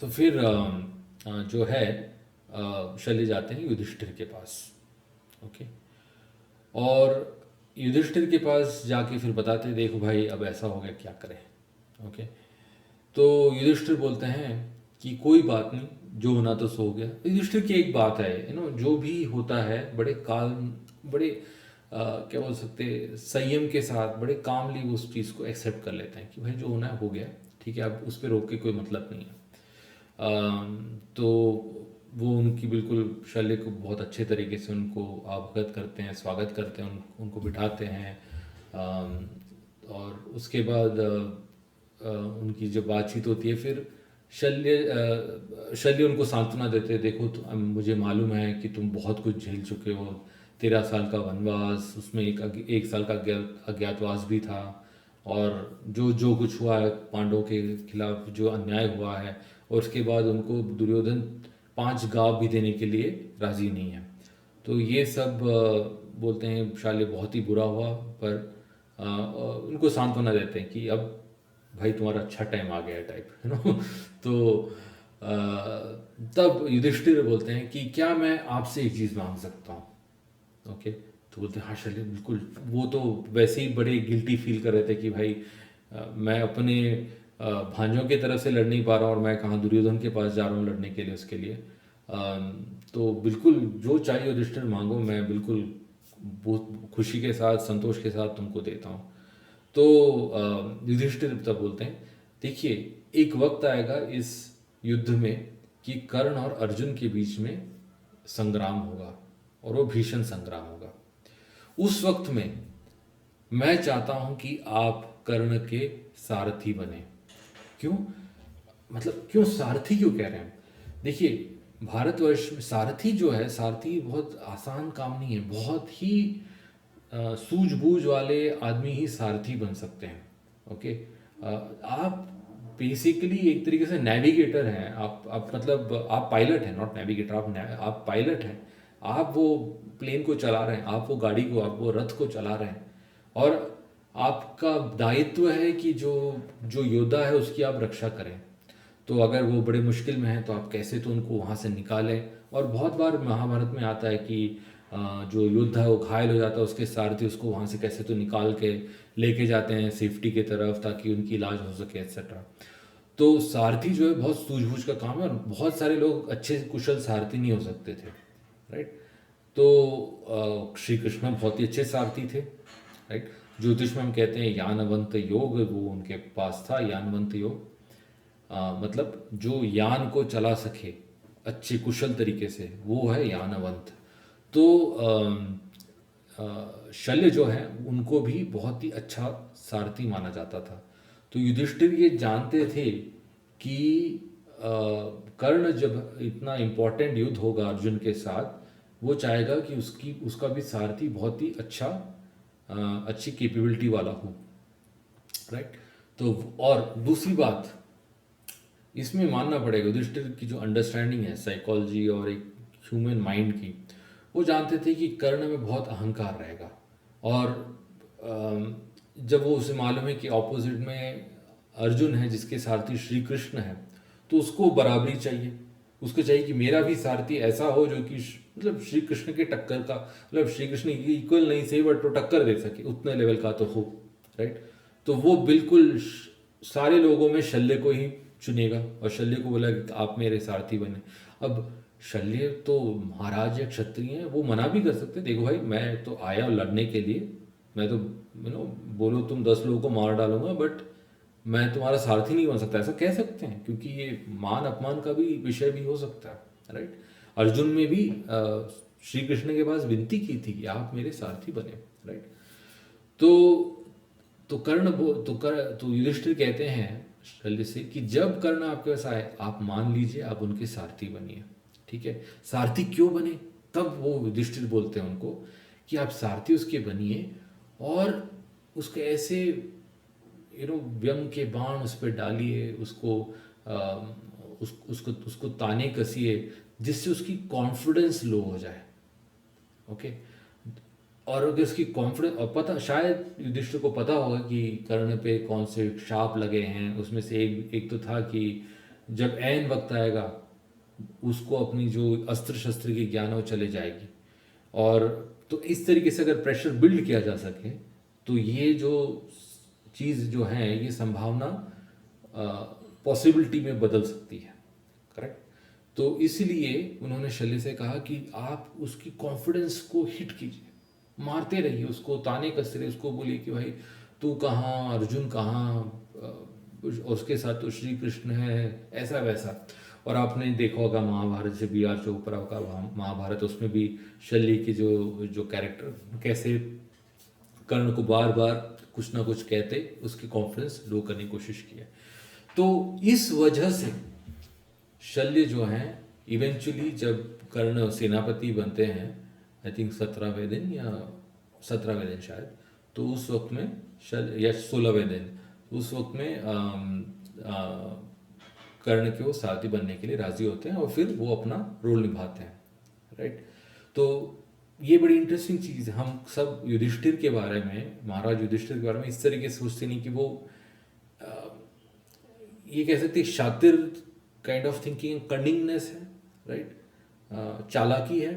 तो फिर जो है शल्य जाते हैं युधिष्ठिर के पास। ओके। और युधिष्ठिर के पास जाके फिर बताते देखो भाई अब ऐसा हो गया क्या करें। ओके। तो युधिष्ठिर बोलते हैं कि कोई बात नहीं, जो होना तो सो हो गया। युधिष्ठिर की एक बात है, जो भी होता है बड़े बड़े क्या बोल सकते संयम के साथ बड़े कामली वो उस चीज़ को एक्सेप्ट कर लेते हैं कि भाई जो होना है हो गया, ठीक है, अब उस पर रोक के कोई मतलब नहीं है। तो वो उनकी बिल्कुल शल्य को बहुत अच्छे तरीके से उनको अवगत करते हैं, स्वागत करते हैं, उनको बिठाते हैं। और उसके बाद उनकी जब बातचीत होती है फिर शल्य उनको सांत्वना देते हैं, देखो मुझे मालूम है कि तुम बहुत कुछ झेल चुके हो। 13 साल का वनवास, उसमें एक साल का अज्ञातवास भी था। और जो जो कुछ हुआ है पांडवों के खिलाफ जो अन्याय हुआ है, और उसके बाद उनको दुर्योधन 5 गांव भी देने के लिए राजी नहीं है। तो ये सब बोलते हैं शाले बहुत ही बुरा हुआ, पर उनको सांत्वना देते हैं कि अब भाई तुम्हारा अच्छा टाइम आ गया है टाइप, तो अ, तब युधिष्ठिर बोलते हैं कि क्या मैं आपसे एक चीज़ मांग सकता हूँ। ओके। तो बोलते हैं हाँ शल्य बिल्कुल। वो तो वैसे ही बड़े गिल्टी फील कर रहे थे कि भाई मैं अपने भांजों की तरफ से लड़ नहीं पा रहा हूँ, और मैं कहाँ दुर्योधन के पास जा रहा हूँ लड़ने के लिए उसके लिए। तो बिल्कुल जो चाहिए युधिष्ठिर मांगो, मैं बिल्कुल बहुत खुशी के साथ संतोष के साथ तुमको देता हूँ। तो युधिष्ठिर तब बोलते हैं देखिए एक वक्त आएगा इस युद्ध में कि कर्ण और अर्जुन के बीच में संग्राम होगा, और वो भीषण संग्राम होगा। उस वक्त में मैं चाहता हूं कि आप कर्ण के सारथी बने। क्यों? मतलब क्यों सारथी क्यों कह रहे हैं? देखिए भारतवर्ष में सारथी जो है, सारथी बहुत आसान काम नहीं है। बहुत ही सूझबूझ वाले आदमी ही सारथी बन सकते हैं। ओके। आप बेसिकली एक तरीके से नेविगेटर हैं। आप मतलब आप पायलट हैं, नॉट नेविगेटर। आप पायलट हैं। आप वो प्लेन को चला रहे हैं, आप वो गाड़ी को, आप वो रथ को चला रहे हैं। और आपका दायित्व है कि जो जो योद्धा है उसकी आप रक्षा करें। तो अगर वो बड़े मुश्किल में हैं तो आप कैसे तो उनको वहाँ से निकालें। और बहुत बार महाभारत में आता है कि जो योद्धा है वो घायल हो जाता है, उसके सारथी उसको वहाँ से कैसे तो निकाल के लेके जाते हैं सेफ्टी की तरफ, ताकि उनकी इलाज हो सके एक्सेट्रा। तो सारथी जो है बहुत सूझबूझ का काम है, और बहुत सारे लोग अच्छे कुशल सारथी नहीं हो सकते थे। राइट। तो श्री कृष्ण बहुत ही अच्छे सारथी थे। राइट। ज्योतिष में हम कहते हैं यानवंत योग, वो उनके पास था यानवंत योग। मतलब जो यान को चला सके अच्छे कुशल तरीके से, वो है यानवंत। तो शल्य जो है उनको भी बहुत ही अच्छा सारथी माना जाता था। तो युधिष्ठिर ये जानते थे कि कर्ण जब इतना इम्पोर्टेंट युद्ध होगा अर्जुन के साथ, वो चाहेगा कि उसकी उसका भी सारथी बहुत ही अच्छा अच्छी कैपेबिलिटी वाला हो। राइट। तो और दूसरी बात इसमें मानना पड़ेगा युधिष्ठिर की जो अंडरस्टैंडिंग है साइकोलॉजी और एक ह्यूमन माइंड की, वो जानते थे कि कर्ण में बहुत अहंकार रहेगा। और जब वो उसे मालूम है कि ऑपोजिट में अर्जुन है जिसके सारथी श्री कृष्ण है, तो उसको बराबरी चाहिए। उसको चाहिए कि मेरा भी सारथी ऐसा हो जो कि मतलब श्री कृष्ण के टक्कर का, मतलब श्री कृष्ण की इक्वल नहीं सही बट तो टक्कर दे सके उतने लेवल का तो हो। राइट। तो वो बिल्कुल सारे लोगों में शल्य को ही चुनेगा, और शल्य को बोला कि आप मेरे सारथी बने। अब शल्य तो महाराज या क्षत्रिय हैं, वो मना भी कर सकते, देखो भाई मैं तो आया लड़ने के लिए, मैं तो बोलो तुम 10 लोगों को मार डालूंगा, बट मैं तुम्हारा सारथी नहीं बन सकता, ऐसा कह सकते हैं, क्योंकि ये मान अपमान का भी विषय भी हो सकता है। राइट। अर्जुन में भी श्री कृष्ण के पास विनती की थी कि आप मेरे सारथी बने। राइट। तो तो तो युधिष्ठिर कहते हैं शल्य से कि जब कर्ण आपके पास आए आप मान लीजिए आप उनके सारथी बनिए। ठीक है। सारथी क्यों बने? तब वो युधिष्ठिर बोलते हैं उनको कि आप सारथी उसके बनिए, और उसके ऐसे व्यंग के बाण उस पर डालिए, उसको उसको ताने कसिए जिससे उसकी कॉन्फिडेंस लो हो जाए। ओके। और अगर उसकी कॉन्फिडेंस, और पता शायद युधिष्ठिर को पता होगा कि कर्ण पे कौन से शाप लगे हैं। उसमें से एक एक तो था कि जब ऐन वक्त आएगा उसको अपनी जो अस्त्र शस्त्र की ज्ञान है वो चले जाएगी। और तो इस तरीके से अगर प्रेशर बिल्ड किया जा सके तो ये जो चीज़ जो है ये संभावना पॉसिबिलिटी में बदल सकती है। करेक्ट। तो इसलिए उन्होंने शल्य से कहा कि आप उसकी कॉन्फिडेंस को हिट कीजिए, मारते रहिए उसको, ताने कसते रहिए उसको, बोलिए कि भाई तू कहाँ, अर्जुन कहाँ, और उसके साथ तो श्री कृष्ण है, ऐसा वैसा। और आपने देखा होगा महाभारत से बी आर चोपड़ा का महाभारत, उसमें भी शल्य की जो जो कैरेक्टर कैसे कर्ण को बार बार कुछ ना कुछ कहते उसकी कॉन्फिडेंस लो करने की कोशिश की है। तो इस वजह से शल्य जो हैं इवेंचुअली जब कर्ण सेनापति बनते हैं, आई थिंक 17वें दिन या 17वें दिन शायद, तो उस वक्त में शल्य, या 16वें दिन, उस वक्त में कर्ण के वो सारथी बनने के लिए राजी होते हैं और फिर वो अपना रोल निभाते हैं। राइट। तो ये बड़ी इंटरेस्टिंग चीज़ है। हम सब युधिष्ठिर के बारे में, महाराज युधिष्ठिर के बारे में इस तरीके से सोचते नहीं कि वो ये कह सकते शातिर काइंड ऑफ थिंकिंग, कनिंगनेस है, राइट, चालाकी है।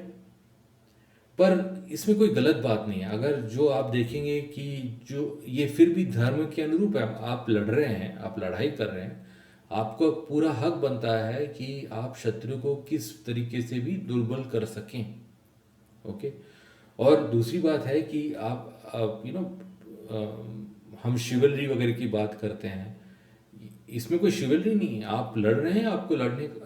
पर इसमें कोई गलत बात नहीं है। अगर जो आप देखेंगे कि जो ये फिर भी धर्म के अनुरूप है, आप लड़ रहे हैं, आप लड़ाई कर रहे हैं, आपको पूरा हक बनता है कि आप शत्रु को किस तरीके से भी दुर्बल कर सकें। ओके। और दूसरी बात है कि आप यू नो हम शिवलरी वगैरह की बात करते हैं, इसमें कोई शिवलरी नहीं है। आप लड़ रहे हैं, आपको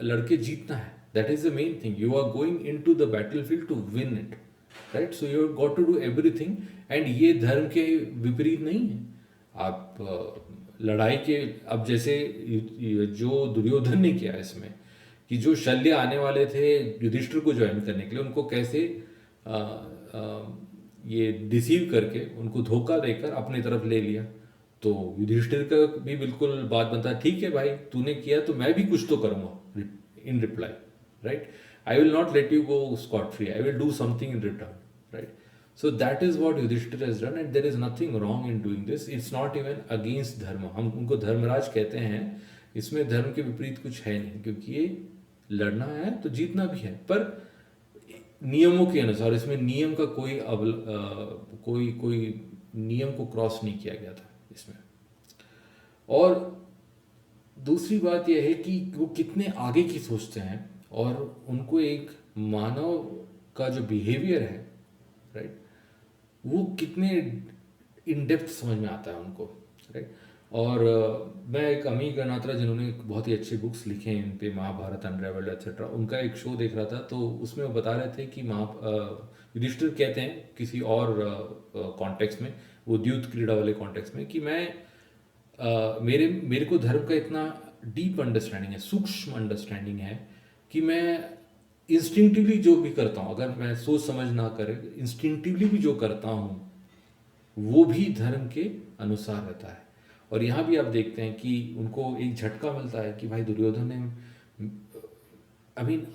लड़के जीतना है, that is the main thing. You are going in to the battle field to win it, right. So you got to do everything. And ये धर्म के विपरीत नहीं है। आप लड़ाई के, अब जैसे जो दुर्योधन ने किया इसमें, कि जो शल्य आने वाले थे युधिष्ठिर को ज्वाइन करने के लिए, उनको कैसे ये डिसीव करके, उनको धोखा देकर अपनी तरफ ले लिया। तो युधिष्ठिर का भी बिल्कुल बात बनता है, ठीक है भाई तूने किया तो मैं भी कुछ तो करूँगा इन reply, right. I will not let you go Scott free, I will do something in return, right. So that is what Yudhishthir has done, and there is nothing wrong in doing this. It's not even against धर्म। हम उनको धर्मराज कहते हैं, इसमें धर्म के विपरीत कुछ है नहीं, क्योंकि ये लड़ना है तो जीतना भी है, पर नियमों के अनुसार। इसमें नियम का कोई नियम को क्रॉस नहीं किया गया था इसमें। और दूसरी बात यह है कि वो कितने आगे की सोचते हैं, और उनको एक मानव का जो बिहेवियर है, राइट, वो कितने इन डेप्थ समझ में आता है उनको, राइट। और मैं एक अमी गणात्रा जिन्होंने बहुत ही अच्छी बुक्स लिखे हैं इन पे, महाभारत अनरेवल्ड एक्सेट्रा, उनका एक शो देख रहा था, तो उसमें वो बता रहे थे कि युधिष्ठिर कहते हैं किसी और कॉन्टेक्स्ट में, वो द्यूत क्रीड़ा वाले कॉन्टेक्स्ट में, कि मेरे को धर्म का इतना डीप अंडरस्टैंडिंग है, सूक्ष्म अंडरस्टैंडिंग है, कि मैं इंस्टिंक्टिवली जो भी करता हूँ, अगर मैं सोच समझ ना करे, इंस्टिंक्टिवली भी जो करता हूँ वो भी धर्म के अनुसार रहता है। और यहाँ भी आप देखते हैं कि उनको एक झटका मिलता है कि भाई दुर्योधन ने,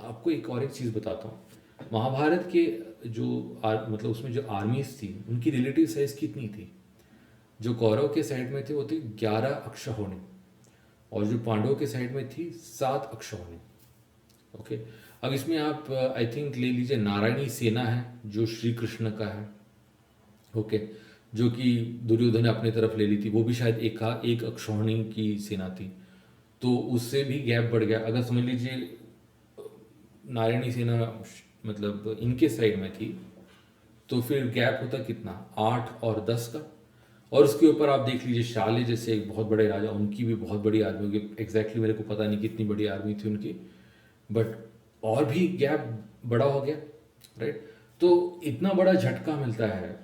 आपको एक और एक चीज़ बताता हूँ, महाभारत के जो मतलब उसमें जो आर्मीज थी, उनकी रिलेटिव साइज कितनी थी? जो कौरव के साइड में थे वो थे 11 अक्षौहिणी, और जो पांडवों के साइड में थी 7 अक्षौहिणी। ओके। अब इसमें आप आई थिंक ले लीजिए नारायणी सेना है जो श्री कृष्ण का है, ओके, जो कि दुर्योधन ने अपनी तरफ ले ली थी, वो भी शायद एक अक्षौहिणी की सेना थी, तो उससे भी गैप बढ़ गया। अगर समझ लीजिए नारायणी सेना मतलब इनके साइड में थी, तो फिर गैप होता कितना, 8 और 10 का। और उसके ऊपर आप देख लीजिए शाल्य जैसे एक बहुत बड़े राजा, उनकी भी बहुत बड़ी आर्मी होगी, एग्जैक्टली मेरे को पता नहीं कितनी बड़ी आर्मी थी उनकी, बट और भी गैप बड़ा हो गया, राइट। तो इतना बड़ा झटका मिलता है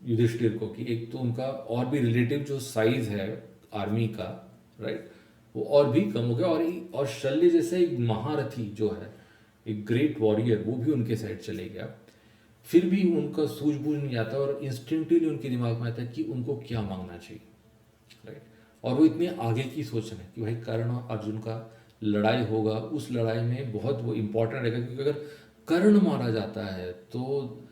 युधिष्ठिर को कि एक तो उनका और भी रिलेटिव जो साइज है आर्मी का, राइट, वो और भी कम हो गया। और शल्य जैसे एक महारथी जो है, एक ग्रेट वॉरियर, वो भी उनके साइड चले गया। फिर भी उनका सूझबूझ नहीं आता, और इंस्टेंटली उनके दिमाग में आता है कि उनको क्या मांगना चाहिए, राइट। और वो इतने आगे की सोच रहे हैं कि भाई कर्ण और अर्जुन का लड़ाई होगा, उस लड़ाई में बहुत वो इम्पोर्टेंट रहेगा, क्योंकि अगर कर्ण मारा जाता है तो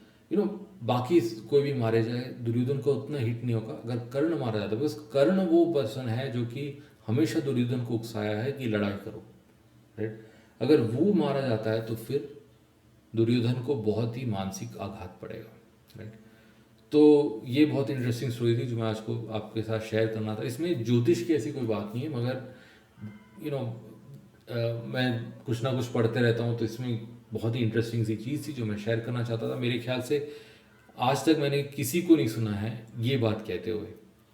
बाकी कोई भी मारे जाए दुर्योधन को उतना हिट नहीं होगा। अगर कर्ण मारा जाता है, बिकॉज कर्ण वो पर्सन है जो कि हमेशा दुर्योधन को उकसाया है कि लड़ाई करो, राइट। अगर वो मारा जाता है तो फिर दुर्योधन को बहुत ही मानसिक आघात पड़ेगा, राइट। तो ये बहुत इंटरेस्टिंग स्टोरी थी जो मैं आज को आपके साथ शेयर करना था। इसमें ज्योतिष की ऐसी कोई बात नहीं है, मगर मैं कुछ ना कुछ पढ़ते रहता हूँ, तो इसमें बहुत ही इंटरेस्टिंग सी चीज़ थी जो मैं शेयर करना चाहता था। मेरे ख्याल से आज तक मैंने किसी को नहीं सुना है ये बात कहते हुए,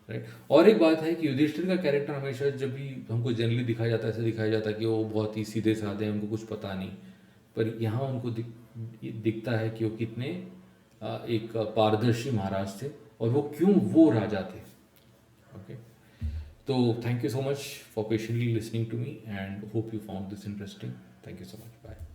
राइट। और एक बात है कि युधिष्ठिर का कैरेक्टर हमेशा जब भी हमको जनरली दिखाया जाता है, ऐसे दिखाया जाता है कि वो बहुत ही सीधे साधे हैं, उनको कुछ पता नहीं, पर यहाँ उनको दिखता है कि वो कितने एक पारदर्शी महाराज थे और वो क्यों वो राजा थे। ओके, तो thank you so much for patiently listening to me and hope you found this interesting. Thank you so much, bye.